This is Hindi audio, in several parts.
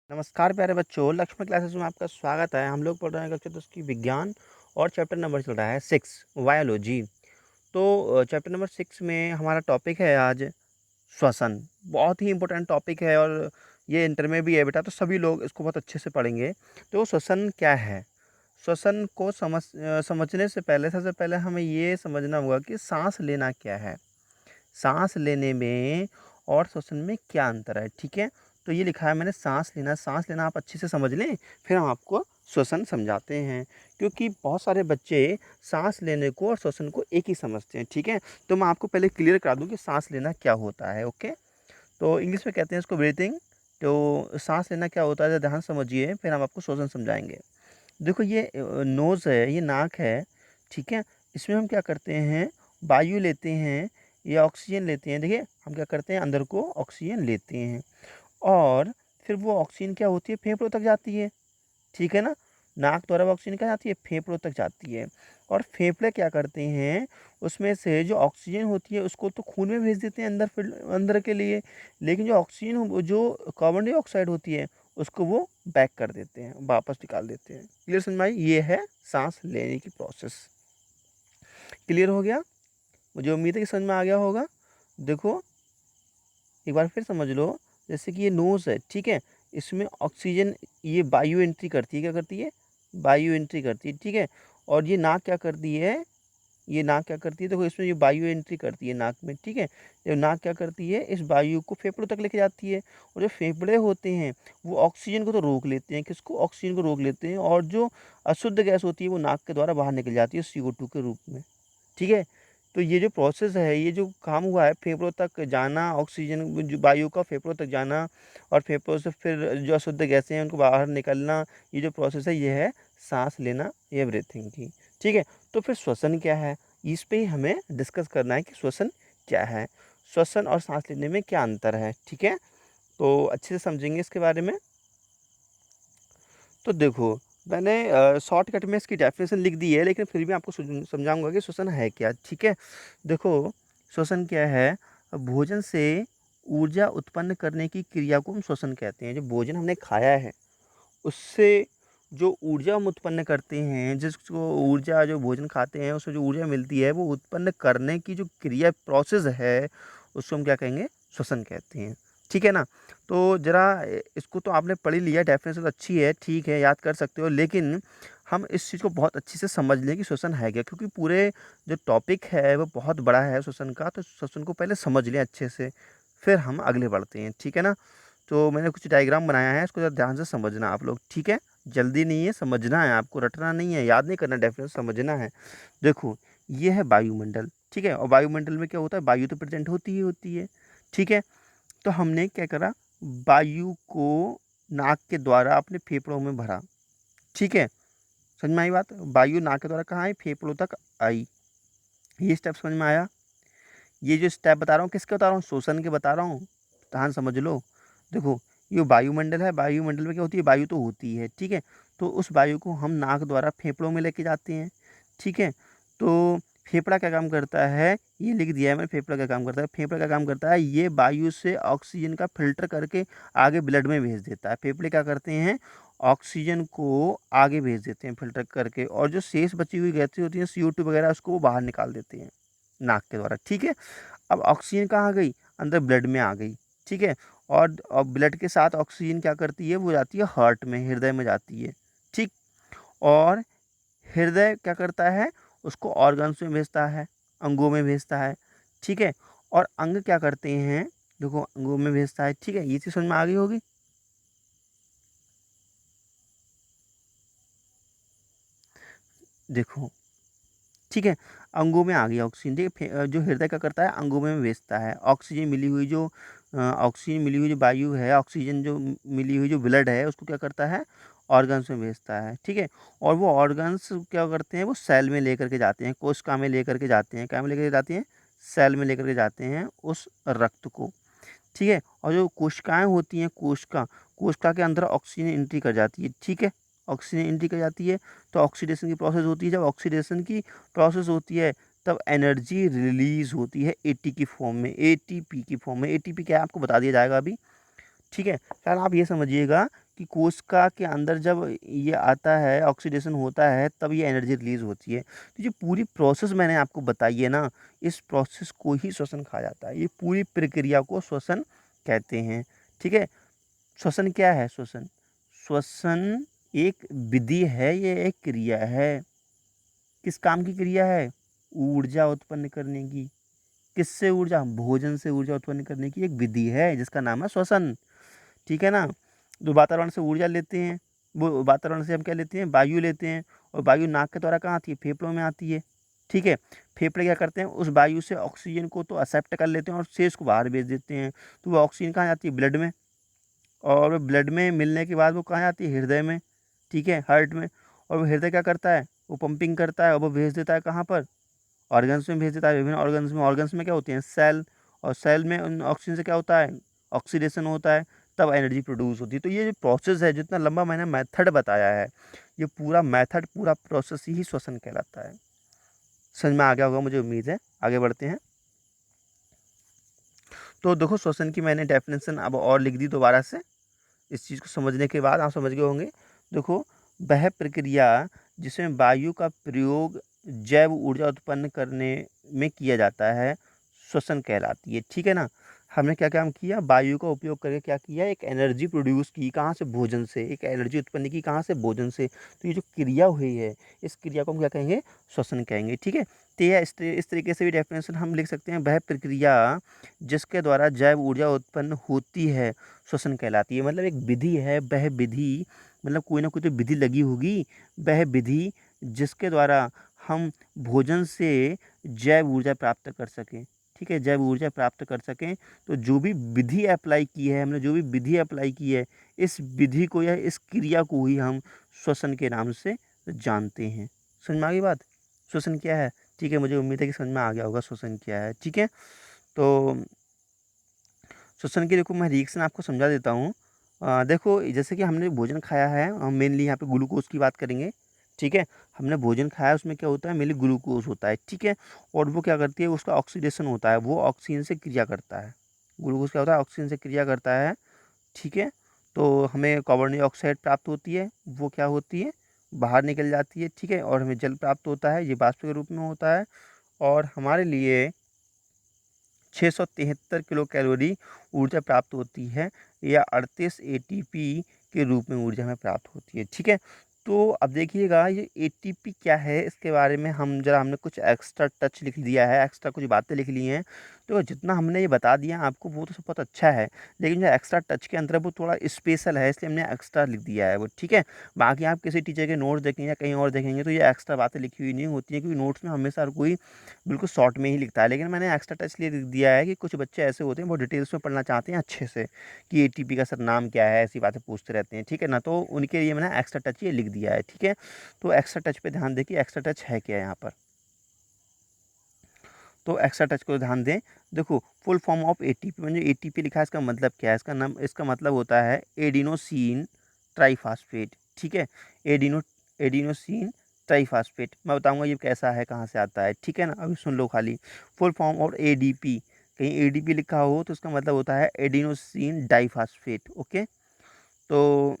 नमस्कार प्यारे बच्चों, लक्ष्मण क्लासेस में आपका स्वागत है। हम लोग पढ़ रहे हैं कक्षा 10 की विज्ञान और चैप्टर नंबर चल रहा है 6 बायोलॉजी। तो चैप्टर नंबर 6 में हमारा टॉपिक है आज श्वसन। बहुत ही इंपॉर्टेंट टॉपिक है और ये इंटर में भी है बेटा, तो सभी लोग इसको बहुत अच्छे से पढ़ेंगे। तो श्वसन क्या है? श्वसन को समझने से पहले सबसे पहले हमें ये समझना होगा कि सांस लेना क्या है, सांस लेने में और श्वसन में क्या अंतर है। ठीक है, तो ये लिखा है मैंने सांस लेना आप अच्छे से समझ लें, फिर हम आपको श्वसन समझाते हैं। क्योंकि बहुत सारे बच्चे सांस लेने को और श्वसन को एक ही समझते हैं। ठीक है, तो मैं आपको पहले क्लियर करा दूं कि सांस लेना क्या होता है। ओके, तो इंग्लिश में कहते हैं इसको ब्रीथिंग। तो सांस लेना क्या होता है ध्यान समझिए, फिर हम आपको श्वसन समझाएंगे। देखो ये नोज़ है, ये नाक है। ठीक है, इसमें हम क्या करते हैं, वायु लेते हैं या ऑक्सीजन लेते हैं। देखिए हम क्या करते हैं, अंदर को ऑक्सीजन लेते हैं और फिर वो ऑक्सीजन क्या होती है, फेफड़ों तक जाती है। ठीक है ना, नाक द्वारा ऑक्सीजन क्या जाती है, फेफड़ों तक जाती है। और फेफड़े क्या करते हैं, उसमें से जो ऑक्सीजन होती है उसको तो खून में भेज देते हैं अंदर, फिर अंदर के लिए। लेकिन जो ऑक्सीजन, जो कार्बन डाइऑक्साइड होती है, उसको वो बैक कर देते हैं, वापस निकाल देते हैं। क्लियर समझ में आई? ये है सांस लेने की प्रोसेस। क्लियर हो गया? मुझे उम्मीद है कि समझ में आ गया होगा। देखो एक बार फिर समझ लो, जैसे कि ये नोज़ है। ठीक है, इसमें ऑक्सीजन, ये बायो एंट्री करती है। क्या करती है? बायो एंट्री करती है। ठीक है, और ये नाक क्या करती है, ये नाक क्या करती है, देखो इसमें ये बायो एंट्री करती है नाक में। ठीक है, ये नाक क्या करती है, इस वायु को फेफड़ों तक लेके जाती है। और जो फेफड़े होते हैं वो ऑक्सीजन को तो रोक लेते हैं, किसको, ऑक्सीजन को रोक लेते हैं। और जो अशुद्ध गैस होती है वो नाक के द्वारा बाहर निकल जाती है CO2 के रूप में। ठीक है, तो ये जो प्रोसेस है, ये जो काम हुआ है, फेफड़ों तक जाना, ऑक्सीजन जो वायु का फेफड़ों तक जाना और फेफड़ों से फिर जो अशुद्ध गैसें हैं उनको बाहर निकलना, ये जो प्रोसेस है ये है सांस लेना या ब्रीथिंग की। ठीक है, तो फिर श्वसन क्या है, इस पे ही हमें डिस्कस करना है कि श्वसन क्या है, श्वसन और सांस लेने में क्या अंतर है। ठीक है, तो अच्छे से समझेंगे इसके बारे में। तो देखो मैंने शॉर्टकट में इसकी डेफिनेशन लिख दी है, लेकिन फिर भी आपको समझाऊंगा कि श्वसन है क्या। ठीक है, देखो श्वसन क्या है, भोजन से ऊर्जा उत्पन्न करने की क्रिया को हम श्वसन कहते हैं। जो भोजन हमने खाया है उससे जो ऊर्जा हम उत्पन्न करते हैं, जिसको ऊर्जा, जो भोजन खाते हैं उससे जो ऊर्जा मिलती है वो उत्पन्न करने की जो क्रिया प्रोसेस है उसको हम क्या कहेंगे, श्वसन कहते हैं। ठीक है ना, तो ज़रा इसको तो आपने पढ़ ही लिया, डेफिनेशन तो अच्छी है, ठीक है, याद कर सकते हो। लेकिन हम इस चीज़ को बहुत अच्छे से समझ लें कि श्वसन है क्या, क्योंकि पूरे जो टॉपिक है वो बहुत बड़ा है श्वसन का। तो श्वसन को पहले समझ लें अच्छे से, फिर हम आगे बढ़ते हैं। ठीक है ना, तो मैंने कुछ डायग्राम बनाया है, इसको ज़रा ध्यान से समझना आप लोग। ठीक है, जल्दी नहीं है, समझना है आपको, रटना नहीं है, याद नहीं करना, डेफिनेशन समझना है। देखो ये है वायुमंडल। ठीक है, और वायुमंडल में क्या होता है, वायु तो प्रेजेंट होती ही होती है। ठीक है, तो हमने क्या करा, वायु को नाक के द्वारा अपने फेफड़ों में भरा। ठीक है, समझ में आई बात? वायु नाक के द्वारा कहाँ आई, फेफड़ों तक आई। ये स्टेप समझ में आया? ये जो स्टेप बता रहा हूँ किसके बता रहा हूँ, श्वसन के बता रहा हूँ, ध्यान समझ लो। देखो ये वायुमंडल है, वायुमंडल में क्या होती है, वायु तो होती है। ठीक है, तो उस वायु को हम नाक द्वारा फेफड़ों में लेके जाते हैं। ठीक है, तो फेफड़ा क्या काम करता है, ये लिख दिया है मैंने, फेफड़ा क्या काम करता है, फेफड़ा क्या काम करता है, ये वायु से ऑक्सीजन का फिल्टर करके आगे ब्लड में भेज देता है। फेफड़े क्या करते हैं, ऑक्सीजन को आगे भेज देते हैं फिल्टर करके, और जो शेष बची हुई गैसें होती हैं CO2 वगैरह, उसको वो बाहर निकाल देते हैं नाक के द्वारा। ठीक है, अब ऑक्सीजन कहाँ आ गई, अंदर ब्लड में आ गई। ठीक है, और ब्लड के साथ ऑक्सीजन क्या करती है, वो जाती है हार्ट में, हृदय में जाती है। ठीक, और हृदय क्या करता है, उसको ऑर्गन्स में भेजता है, अंगों में भेजता है। ठीक है, और अंग क्या करते हैं, देखो अंगों में भेजता है। ठीक है, ये चीज़ समझ में आ गई होगी। देखो ठीक है, अंगों में आ गई ऑक्सीजन। ठीक है, जो हृदय का करता है अंगों में भेजता है, ऑक्सीजन मिली हुई जो ऑक्सीजन मिली हुई जो वायु है, ऑक्सीजन जो मिली हुई जो ब्लड है, उसको क्या करता है, ऑर्गन्स में भेजता है। ठीक है, और वो ऑर्गन्स क्या करते हैं, वो सेल में लेकर के जाते हैं, कोशिका में लेकर के जाते हैं, क्या में लेकर के जाते हैं, सेल में लेकर के जाते हैं उस रक्त को। ठीक है, और जो कोशिकाएं होती हैं, कोशिका के अंदर ऑक्सीजन एंट्री कर जाती है। ठीक है, ऑक्सीजन एंट्री कर जाती है, तो ऑक्सीडेशन की प्रोसेस होती है। जब ऑक्सीडेशन की प्रोसेस होती है तब एनर्जी रिलीज होती है AT की फॉर्म में, ATP की फॉर्म में। ATP क्या है आपको बता दिया जाएगा अभी। ठीक है, यार आप ये समझिएगा कि कोशिका के अंदर जब ये आता है, ऑक्सीडेशन होता है, तब ये एनर्जी रिलीज़ होती है। तो ये पूरी प्रोसेस मैंने आपको बताई है ना, इस प्रोसेस को ही श्वसन कहा जाता है। ये पूरी प्रक्रिया को श्वसन कहते हैं, ठीक है? श्वसन क्या है श्वसन? श्वसन एक विधि है, ये एक क्रिया है। किस काम की क्रिया है? ऊर्जा उत्पन्न करने की। किससे ऊर्जा? भोजन से ऊर्जा उत्पन्न करने की एक विधि है जिसका नाम है श्वसन, ठीक है ना? जो वातावरण से ऊर्जा लेते हैं, वो वातावरण से हम क्या लेते हैं? वायु लेते हैं, और वायु नाक के द्वारा कहाँ आती है? फेफड़ों में आती है, ठीक है? फेफड़े क्या करते हैं? उस वायु से ऑक्सीजन को तो एक्सेप्ट कर लेते हैं और शेष को बाहर भेज देते हैं। तो वो ऑक्सीजन कहाँ जाती है? ब्लड में, और ब्लड में मिलने के बाद वो कहाँ जाती है? हृदय में, ठीक है, हार्ट में। और वो हृदय क्या करता है? वो पंपिंग करता है और वो भेज देता है कहाँ पर? ऑर्गन्स में भेज देता है, विभिन्न ऑर्गन्स में। ऑर्गन्स में क्या होते हैं? सेल, और सेल में उन ऑक्सीजन से क्या होता है? ऑक्सीडेशन होता है, तब एनर्जी प्रोड्यूस होती है। तो ये जो प्रोसेस है, जितना लंबा मैंने मेथड बताया है, ये पूरा मेथड, पूरा प्रोसेस ही श्वसन कहलाता है। समझ में आ गया होगा मुझे उम्मीद है। आगे बढ़ते हैं। तो देखो, श्वसन की मैंने डेफिनेशन अब और लिख दी दोबारा से। इस चीज़ को समझने के बाद आप समझ गए होंगे। देखो, वह प्रक्रिया जिसमें वायु का प्रयोग जैव ऊर्जा उत्पन्न करने में किया जाता है, श्वसन कहलाती है, ठीक है ना? हमने क्या काम किया? वायु का उपयोग करके क्या किया? एक एनर्जी प्रोड्यूस की, कहाँ से? भोजन से। एक एनर्जी उत्पन्न की, कहाँ से? भोजन से। तो ये जो क्रिया हुई है, इस क्रिया को हम क्या कहेंगे? श्वसन कहेंगे, ठीक है? तो यह इस तरीके से भी डेफिनेशन हम लिख सकते हैं। वह प्रक्रिया जिसके द्वारा जैव ऊर्जा उत्पन्न होती है, श्वसन कहलाती है। मतलब एक विधि है, वह विधि, मतलब कोई ना कोई तो विधि लगी होगी, वह विधि जिसके द्वारा हम भोजन से जैव ऊर्जा प्राप्त कर सकें, ठीक है? जैव ऊर्जा प्राप्त कर सकें। तो जो भी विधि अप्लाई की है हमने, जो भी विधि अप्लाई की है, इस विधि को या इस क्रिया को ही हम श्वसन के नाम से जानते हैं। समझ में आ गई बात? श्वसन क्या है? ठीक है, मुझे उम्मीद है कि समझ में आ गया होगा श्वसन क्या है, ठीक है? तो श्वसन की देखो, मैं रिएक्शन आपको समझा देता हूँ। देखो, जैसे कि हमने भोजन खाया है, हम मेनली यहाँ पे ग्लूकोज की बात करेंगे, ठीक है? हमने भोजन खाया, उसमें क्या होता है? मेनली ग्लूकोज होता है, ठीक है? और वो क्या करती है? उसका ऑक्सीडेशन होता है, वो ऑक्सीजन से क्रिया करता है। ग्लूकोज क्या होता है? ऑक्सीजन से क्रिया करता है, ठीक है? तो हमें कार्बन डाइऑक्साइड प्राप्त होती है, वो क्या होती है? बाहर निकल जाती है, ठीक है? और हमें जल प्राप्त होता है, ये वाष्प के रूप में होता है। और हमारे लिए 673 किलो कैलोरी ऊर्जा प्राप्त होती है, या 38 एटीपी के रूप में ऊर्जा हमें प्राप्त होती है, ठीक है? तो अब देखिएगा, ये एटीपी क्या है, इसके बारे में हमने कुछ एक्स्ट्रा टच लिख दिया है, एक्स्ट्रा कुछ बातें लिख ली हैं। तो जितना हमने ये बता दिया आपको, वो तो सब बहुत अच्छा है, लेकिन जो एक्स्ट्रा टच के अंदर वो थोड़ा स्पेशल है, इसलिए हमने एक्स्ट्रा लिख दिया है वो, ठीक है? बाकी आप किसी टीचर के नोट्स देखेंगे या कहीं और देखेंगे, तो ये एक्स्ट्रा बातें लिखी हुई नहीं होती हैं, क्योंकि नोट्स में हमेशा हर कोई बिल्कुल शॉर्ट में ही लिखता है। लेकिन मैंने एक्स्ट्रा टच लिए लिख दिया है कि कुछ बच्चे ऐसे होते हैं, बहुत डिटेल्स में पढ़ना चाहते हैं अच्छे से, कि एटीपी का सर नाम क्या है, ऐसी बातें पूछते रहते हैं, ठीक है ना? तो उनके लिए मैंने एक्स्ट्रा टच ये लिख दिया है, ठीक है? तो एक्स्ट्रा टच पे ध्यान दें कि एक्स्ट्रा टच है क्या यहाँ पर। तो एक्स्ट्रा टच को ध्यान दें। देखो, फुल फॉर्म ऑफ एटीपी, में जो एटीपी लिखा है, इसका मतलब क्या है? इसका मतलब होता है एडिनोसिन ट्राइफॉस्फेट, ठीक है? Adeno adenosine triphosphate. मैं बताऊंगा ये कैसा है, कहाँ से आता है, ठीक है ना? अभी सुन लो खाली। फुल फॉर्म और एडीपी, कहीं एडीपी लिखा हो तो इसका मतलब होता है एडिनोसिन डाइफॉस्फेट, ओके? तो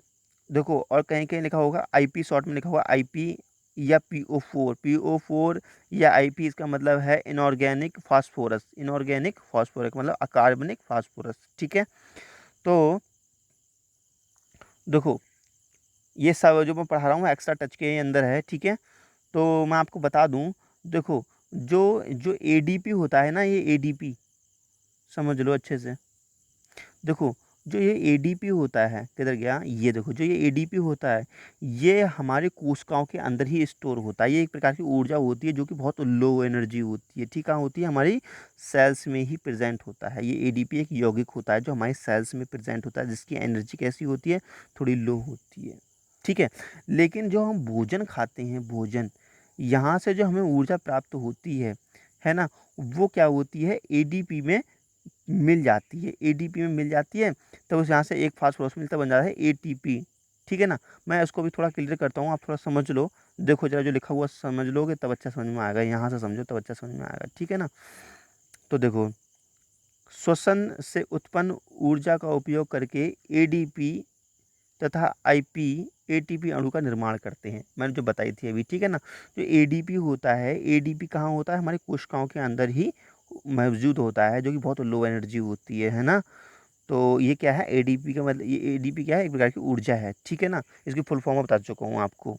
देखो, और कहीं कहीं लिखा होगा आईपी, शॉर्ट में लिखा होगा आईपी या पीओ4 या आईपी, इसका मतलब है इनऑर्गेनिक फास्फोरस। इनऑर्गेनिक फास्फोरस मतलब अकार्बनिक फास्फोरस, ठीक है? तो देखो, ये सब जो मैं पढ़ा रहा हूँ एक्स्ट्रा टच के अंदर है, ठीक है? तो मैं आपको बता दूं, देखो, जो जो एडीपी होता है ना, ये एडीपी समझ लो अच्छे से। देखो, जो ये एडीपी होता है, किधर गया? ये देखो, जो ये एडीपी होता है, ये हमारे कोशिकाओं के अंदर ही स्टोर होता है। ये एक प्रकार की ऊर्जा होती है जो कि बहुत लो एनर्जी होती है, ठीक है? होती है हमारी सेल्स में ही प्रेजेंट होता है। ये एडीपी एक यौगिक होता है जो हमारी सेल्स में प्रेजेंट होता है, जिसकी एनर्जी कैसी होती है? थोड़ी लो होती है, ठीक है? लेकिन जो हम भोजन खाते हैं, भोजन, यहाँ से जो हमें ऊर्जा प्राप्त होती है ना? वो क्या होती है? एडीपी में मिल जाती है, एडीपी में मिल जाती है। तब उस यहाँ से एक फास्फोरस मिलता, बन जाता है एटीपी, ठीक है ना? मैं इसको भी थोड़ा क्लियर करता हूँ, आप थोड़ा समझ लो। देखो जरा, जो लिखा हुआ समझ लोगे तब अच्छा समझ में आएगा, यहाँ से समझो तब अच्छा समझ में आएगा, ठीक है ना? तो देखो, श्वसन से उत्पन्न ऊर्जा का उपयोग करके एडीपी तथा आईपी एटीपी अणु का निर्माण करते हैं, मैंने जो बताई थी अभी, ठीक है ना। जो एडीपी होता है, एडीपी कहाँ होता है, हमारे कोशिकाओं के अंदर ही मौजूद होता है, जो कि बहुत लो एनर्जी होती है ना। तो ये क्या है, एडीपी का मतलब, ये एडीपी क्या है, एक प्रकार की ऊर्जा है, ठीक है ना। इसकी फुल फॉर्म बता चुका हूँ आपको,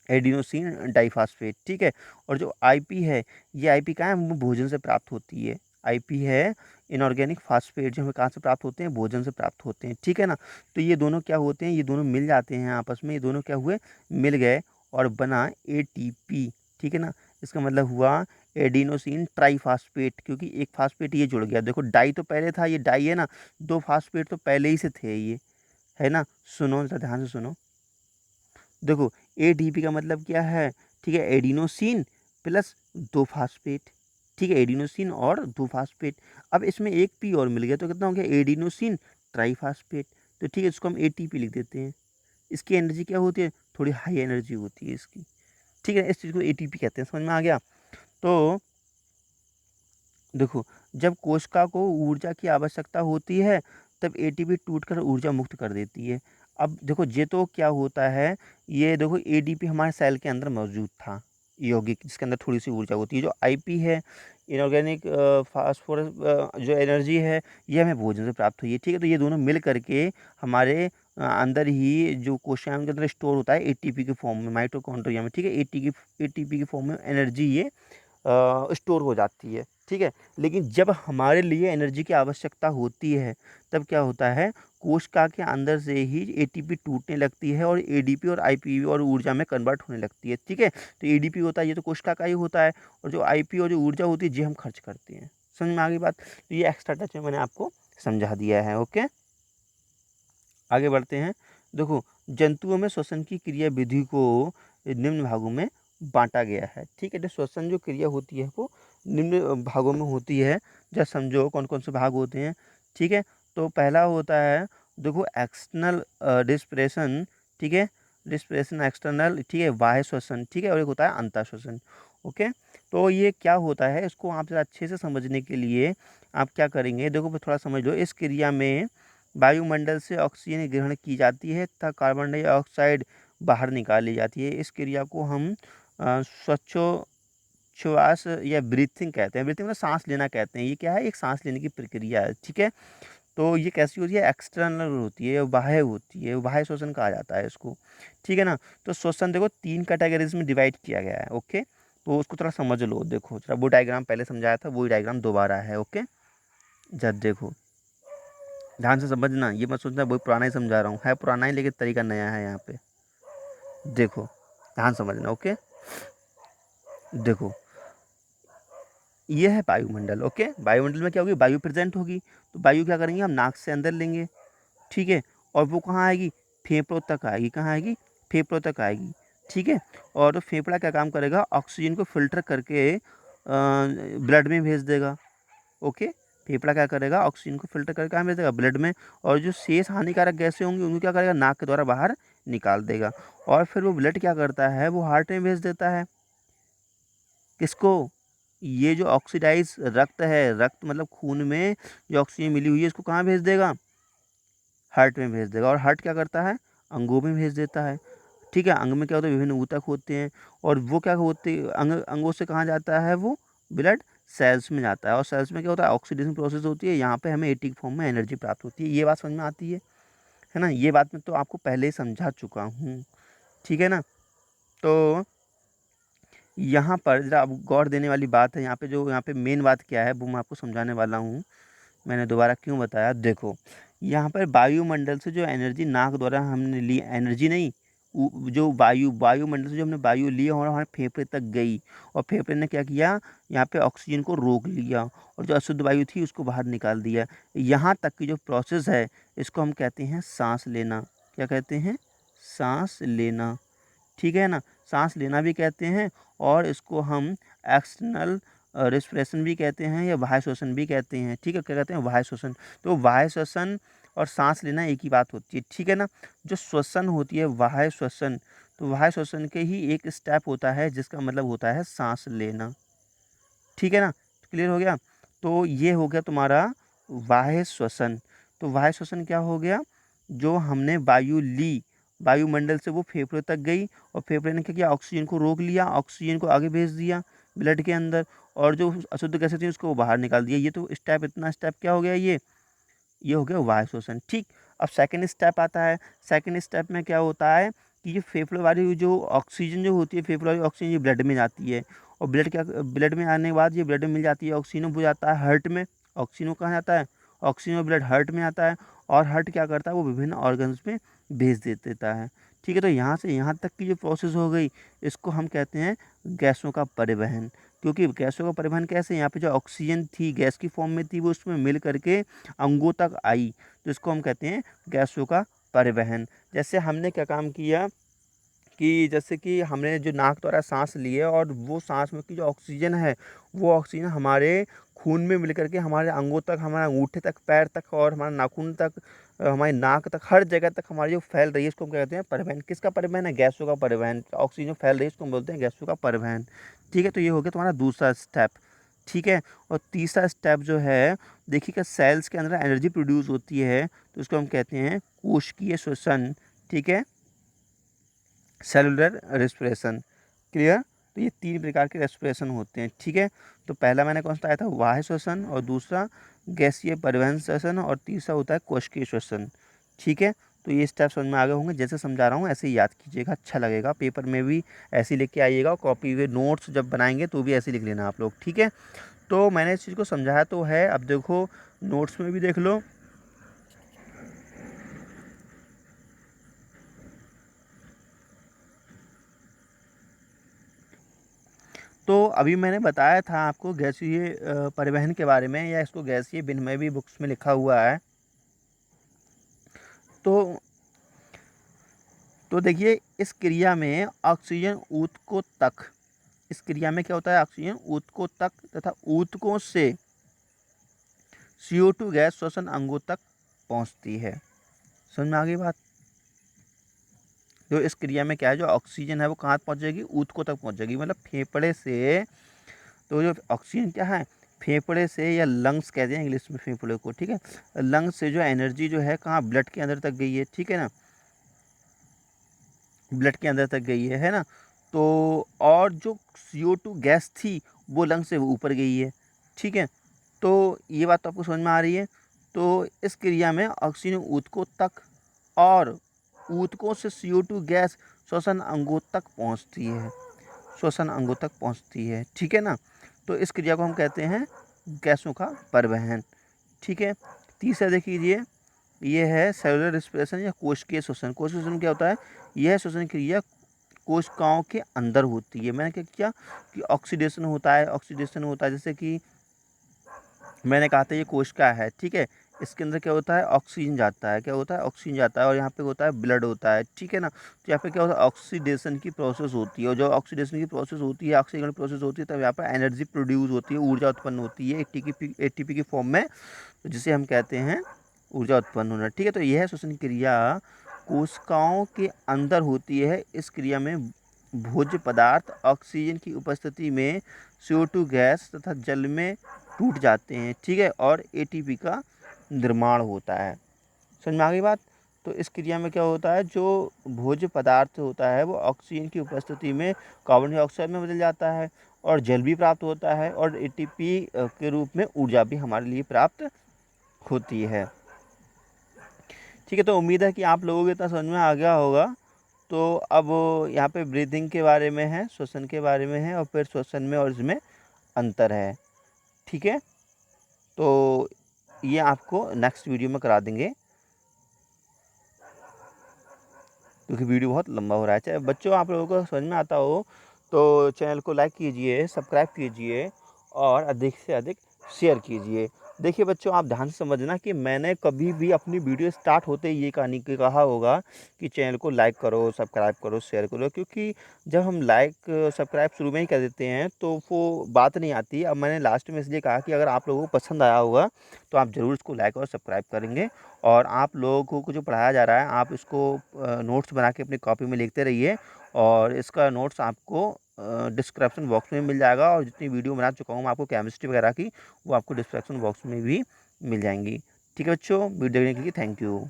एडिनोसिन डाइफास्फेट, ठीक है। और जो आईपी है, ये आईपी कहाँ है, हमें भोजन से प्राप्त होती है। आईपी है इनऑर्गेनिक फास्फेट, जो हमें कहाँ से प्राप्त होते हैं, भोजन से प्राप्त होते हैं, ठीक है ना। तो ये दोनों क्या होते हैं, ये दोनों मिल जाते हैं आपस में, ये दोनों क्या हुए, मिल गए और बना एटीपी, ठीक है ना। इसका मतलब हुआ एडिनोसिन ट्राइफास्फेट, क्योंकि एक फास्फेट ये जुड़ गया। देखो डाई तो पहले था, ये डाई है ना, दो फास्फेट तो पहले ही से थे ये, है ना। सुनो जरा ध्यान से सुनो, देखो एडीपी का मतलब क्या है, ठीक है, एडिनोसिन प्लस दो फास्फेट, ठीक है, एडिनोसिन और दो फास्फेट। अब इसमें एक पी और मिल गया तो कितना हो गया, एडिनोसिन ट्राइफास्फेट। तो ठीक है, इसको हम एटीपी लिख देते हैं। इसकी एनर्जी क्या होती है, थोड़ी हाई एनर्जी होती है इसकी, ठीक है, इस चीज़ को एटीपी कहते हैं, समझ में आ गया। तो देखो, जब कोशिका को ऊर्जा की आवश्यकता होती है तब एटीपी टूटकर ऊर्जा मुक्त कर देती है। अब देखो ये तो क्या होता है, ये देखो एडीपी हमारे सेल के अंदर मौजूद था, यौगिक जिसके अंदर थोड़ी सी ऊर्जा होती है। जो आईपी है, इनऑर्गेनिक फास्फोरस, जो एनर्जी है, ये हमें भोजन से प्राप्त हुई है, ठीक है। तो ये दोनों मिल करके हमारे अंदर ही जो कोशिकाओं के अंदर स्टोर होता है एटीपी के फॉर्म में, माइटोकॉन्ड्रिया में, ठीक है। एटीपी के फॉर्म में एनर्जी ये स्टोर हो जाती है, ठीक है। लेकिन जब हमारे लिए एनर्जी की आवश्यकता होती है तब क्या होता है, कोशिका के अंदर से ही एटीपी टूटने लगती है और एडीपी और आईपी और ऊर्जा में कन्वर्ट होने लगती है, ठीक है। तो एडीपी होता है, ये तो कोशिका का ही होता है, और जो आईपी और जो ऊर्जा होती है ये हम खर्च करते हैं। समझ में आ गई बात। तो ये एक्स्ट्रा टच में मैंने आपको समझा दिया है, ओके। आगे बढ़ते हैं। देखो, जंतुओं में श्वसन की क्रिया विधि को निम्न भागों में बांटा गया है, ठीक है। तो श्वसन जो क्रिया होती है वो निम्न भागों में होती है। जैसे समझो कौन कौन से भाग होते हैं, ठीक है। तो पहला होता है, देखो, एक्सटर्नल रिस्पिरेशन, ठीक है, रिस्पिरेशन एक्सटर्नल, ठीक है, बाह्य श्वसन, ठीक है, और एक होता है अंतः श्वसन, ओके। तो ये क्या होता है, इसको आप जरा अच्छे से समझने के लिए आप क्या करेंगे, देखो थोड़ा समझ लो। इस क्रिया में वायुमंडल से ऑक्सीजन ग्रहण की जाती है तथा कार्बन डाइऑक्साइड बाहर निकाली जाती है। इस क्रिया को हम श्वास या ब्रीथिंग कहते हैं। ब्रीथिंग मतलब सांस लेना कहते हैं। ये क्या है, एक सांस लेने की प्रक्रिया है, ठीक है। तो ये कैसी होती है, एक्सटर्नल होती है, बाह्य होती है, बाह्य श्वसन कहा जाता है इसको, ठीक है ना। तो श्वसन देखो तीन कैटेगरीज में डिवाइड किया गया है, ओके। तो उसको थोड़ा समझ लो, देखो जरा, वो डायग्राम पहले समझाया था, वही डायग्राम दोबारा है, ओके। जब देखो ध्यान से समझना, ये मत सोचना वही पुराना ही समझा रहा हूँ, है पुराना ही लेकिन तरीका नया है यहाँ पे। देखो ध्यान समझना, ओके। देखो ये है वायुमंडल, ओके। वायुमंडल में क्या होगी, वायु प्रेजेंट होगी। तो वायु क्या करेंगे, हम नाक से अंदर लेंगे, ठीक है। और वो कहाँ आएगी, फेफड़ों तक आएगी, कहाँ आएगी, फेफड़ों तक आएगी, ठीक है। और फेफड़ा क्या काम करेगा, ऑक्सीजन को फिल्टर करके ब्लड में भेज देगा, ओके। फेफड़ा क्या करेगा, ऑक्सीजन को फिल्टर करके कहाँ भेज देगा, ब्लड में। और जो शेष हानिकारक गैसें होंगी उनको क्या करेगा, नाक के द्वारा बाहर निकाल देगा। और फिर वो ब्लड क्या करता है, वो हार्ट में भेज देता है, किसको, ये जो ऑक्सीडाइज रक्त है, रक्त मतलब खून में जो ऑक्सीजन मिली हुई है इसको कहाँ भेज देगा, हार्ट में भेज देगा। और हार्ट क्या करता है, अंगों में भेज देता है, ठीक है। अंग में क्या होता है, विभिन्न ऊतक होते हैं, और वो क्या होते अंगों से कहाँ जाता है, वो ब्लड सेल्स में जाता है। और सेल्स में क्या होता है, ऑक्सीडेशन प्रोसेस होती है, यहाँ पे हमें एटीक फॉर्म में एनर्जी प्राप्त होती है। ये बात समझ में आती है ना। ये बात मैं तो आपको पहले ही समझा चुका हूँ, ठीक है ना। तो यहाँ पर जरा अब गौर देने वाली बात है, यहाँ पे जो यहाँ पे मेन बात क्या है वो मैं आपको समझाने वाला हूँ। मैंने दोबारा क्यों बताया, देखो यहाँ पर वायुमंडल से जो एनर्जी नाक द्वारा हमने ली, एनर्जी नहीं, जो वायुमंडल से जो हमने वायु ली और हमारे फेफड़े तक गई, और फेफड़े ने क्या किया, यहाँ पे ऑक्सीजन को रोक लिया और जो अशुद्ध वायु थी उसको बाहर निकाल दिया। यहाँ तक की जो प्रोसेस है इसको हम कहते हैं सांस लेना। क्या कहते हैं, सांस लेना, ठीक है ना। सांस लेना भी कहते हैं, और इसको हम एक्सटर्नल रेस्पिरेशन भी कहते हैं, या बाह्य श्वसन भी कहते हैं, ठीक है। क्या कहते हैं, बाह्य श्वसन। तो बाह्य श्वसन और सांस लेना एक ही बात होती है, ठीक है ना। जो श्वसन होती है बाह्य श्वसन, तो बाह्य श्वसन के ही एक स्टेप होता है जिसका मतलब होता है सांस लेना, ठीक है ना। क्लियर हो गया। तो ये हो गया तुम्हारा बाह्य श्वसन। तो बाह्य श्वसन क्या हो गया, जो हमने वायु ली वायुमंडल से वो फेफड़ों तक गई, और फेफड़े ने क्या किया, ऑक्सीजन को रोक लिया, ऑक्सीजन को आगे भेज दिया ब्लड के अंदर, और जो अशुद्ध गैसें थी उसको बाहर निकाल दिया। ये तो स्टेप, इतना स्टेप क्या हो गया, ये हो गया वायु शोषण। ठीक। अब सेकंड स्टेप आता है। सेकंड स्टेप में क्या होता है कि ये फेफड़े वाली जो ऑक्सीजन जो होती है, फेफड़े वाली ऑक्सीजन ये ब्लड में जाती है, और ब्लड में आने के बाद ये ब्लड में मिल जाती है, ऑक्सीजन वो जाता है हार्ट में। ऑक्सीजन कहाँ जाता है, ऑक्सीजन और ब्लड हार्ट में आता है, और हार्ट क्या करता है, वो विभिन्न ऑर्गन्स में भेज दे देता है। ठीक है, तो यहाँ से यहाँ तक की जो प्रोसेस हो गई, इसको हम कहते हैं गैसों का परिवहन। क्योंकि गैसों का परिवहन कैसे, यहाँ पे जो ऑक्सीजन थी गैस की फॉर्म में थी, वो उसमें मिल करके अंगों तक आई, तो इसको हम कहते हैं गैसों का परिवहन। जैसे हमने क्या काम किया कि जैसे कि हमने जो नाक द्वारा सांस लिए, और वो सांस में की जो ऑक्सीजन है, वो ऑक्सीजन हमारे खून में मिल करके हमारे अंगों तक, हमारे अंगूठे तक, पैर तक, और हमारे नाखून तक, हमारी नाक तक, हर जगह तक हमारी जो फैल रही है, इसको हम क्या कहते हैं, परिवहन। किसका परिवहन है, गैसों का परिवहन। ऑक्सीजन जो फैल रही है इसको हम बोलते हैं गैसों का परिवहन। ठीक है, तो ये हो गया तुम्हारा दूसरा स्टेप। ठीक है, और तीसरा स्टेप जो है, देखिएगा सेल्स के अंदर एनर्जी प्रोड्यूस होती है, तो इसको हम कहते हैं कोशिकीय श्वसन। ठीक है, सेलुलर रेस्पिरेशन। क्लियर। तो ये 3 प्रकार के रेस्पिरेशन होते हैं। ठीक है, तो पहला मैंने कौन सा बताया था, बाह्य श्वसन, और दूसरा गैसीय परिवहन श्वसन, और तीसरा होता है कोशिकीय श्वसन। ठीक है, तो ये स्टेप समझ में आ गए होंगे। जैसे समझा रहा हूँ ऐसे ही याद कीजिएगा, अच्छा लगेगा। पेपर में भी ऐसे ही लिख के आइएगा, और कॉपी में नोट्स जब बनाएंगे तो भी ऐसे लिख लेना आप लोग। ठीक है, तो मैंने इस चीज़ को समझाया तो है, अब देखो नोट्स में भी देख लो। तो अभी मैंने बताया था आपको गैसीय परिवहन के बारे में, या इसको गैसीय विनिमय भी बुक्स में लिखा हुआ है। तो देखिए, इस क्रिया में ऑक्सीजन ऊतकों तक, इस क्रिया में क्या होता है, ऑक्सीजन ऊतकों तक तथा ऊतकों से CO2 गैस श्वसन अंगों तक पहुंचती है। समझ में आ गई बात। तो इस क्रिया में क्या है, जो ऑक्सीजन है वो कहाँ पहुंचेगी, ऊतकों तक पहुंचेगी, मतलब फेफड़े से। तो जो ऑक्सीजन क्या है, फेफड़े से, या लंग्स कहते हैं इंग्लिश में फेफड़े को। ठीक है, लंग्स से जो एनर्जी जो है कहाँ, ब्लड के अंदर तक गई है। ठीक है ना, ब्लड के अंदर तक गई है ना। तो और जो CO2 गैस थी वो लंग्स से ऊपर गई है। ठीक है, तो ये बात तो आपको समझ में आ रही है। तो इस क्रिया में ऑक्सीजन ऊतकों तक, और ऊतकों से CO2 गैस श्वसन अंगों तक पहुंचती है, श्वसन अंगों तक पहुंचती है। ठीक है ना, तो इस क्रिया को हम कहते हैं गैसों का परिवहन। ठीक है, तीसरा देख लीजिए, ये है सेलुलर रेस्पिरेशन या कोशिकीय श्वसन। कोशिकीय श्वसन क्या होता है, यह श्वसन क्रिया कोशिकाओं के अंदर होती है। मैंने क्या किया कि ऑक्सीडेशन होता है, ऑक्सीडेशन होता है, जैसे कि मैंने कहा था ये कोशिका है। ठीक है, इसके अंदर क्या होता है, ऑक्सीजन जाता है, क्या होता है, ऑक्सीजन जाता है, और यहाँ पे होता है ब्लड होता है। ठीक है ना, तो यहाँ पे क्या होता है, ऑक्सीडेशन की प्रोसेस होती है, और जो ऑक्सीडेशन की प्रोसेस होती है, ऑक्सीजन प्रोसेस होती है, तब यहाँ पर एनर्जी प्रोड्यूस होती है, ऊर्जा उत्पन्न होती है ATP की फॉर्म में, तो जिसे हम कहते हैं ऊर्जा उत्पन्न होना। ठीक है, तो यह श्वसन क्रिया कोशिकाओं के अंदर होती है। इस क्रिया में भोज्य पदार्थ ऑक्सीजन की उपस्थिति में CO2 गैस तथा जल में टूट जाते हैं। ठीक है, और ATP का निर्माण होता है। समझ में आ गई बात। तो इस क्रिया में क्या होता है, जो भोज्य पदार्थ होता है वो ऑक्सीजन की उपस्थिति में कार्बन डाइऑक्साइड में बदल जाता है, और जल भी प्राप्त होता है, और ATP के रूप में ऊर्जा भी हमारे लिए प्राप्त होती है। ठीक है, तो उम्मीद है कि आप लोगों को इतना समझ में आ गया होगा। तो अब यहाँ पे ब्रीदिंग के बारे में है, श्वसन के बारे में है, और फिर श्वसन में और इसमें अंतर है। ठीक है, तो ये आपको नेक्स्ट वीडियो में करा देंगे, क्योंकि वीडियो बहुत लंबा हो रहा है। चाहे बच्चों आप लोगों को समझ में आता हो तो चैनल को लाइक कीजिए, सब्सक्राइब कीजिए, और अधिक से अधिक शेयर कीजिए। देखिए बच्चों, आप ध्यान से समझना कि मैंने कभी भी अपनी वीडियो स्टार्ट होते ही ये कहानी के कहा होगा कि चैनल को लाइक करो, सब्सक्राइब करो, शेयर करो, क्योंकि जब हम लाइक सब्सक्राइब शुरू में ही कर देते हैं तो वो बात नहीं आती। अब मैंने लास्ट में इसलिए कहा कि अगर आप लोगों को पसंद आया होगा तो आप ज़रूर इसको लाइक और सब्सक्राइब करेंगे, और आप लोगों को जो पढ़ाया जा रहा है आप इसको नोट्स बना के अपनी कॉपी में लिखते रहिए, और इसका नोट्स आपको डिस्क्रिप्शन बॉक्स में मिल जाएगा, और जितनी वीडियो बना चुका हूँ मैं आपको केमिस्ट्री वगैरह की, वो आपको डिस्क्रिप्शन बॉक्स में भी मिल जाएंगी। ठीक है बच्चों, वीडियो देखने के लिए थैंक यू।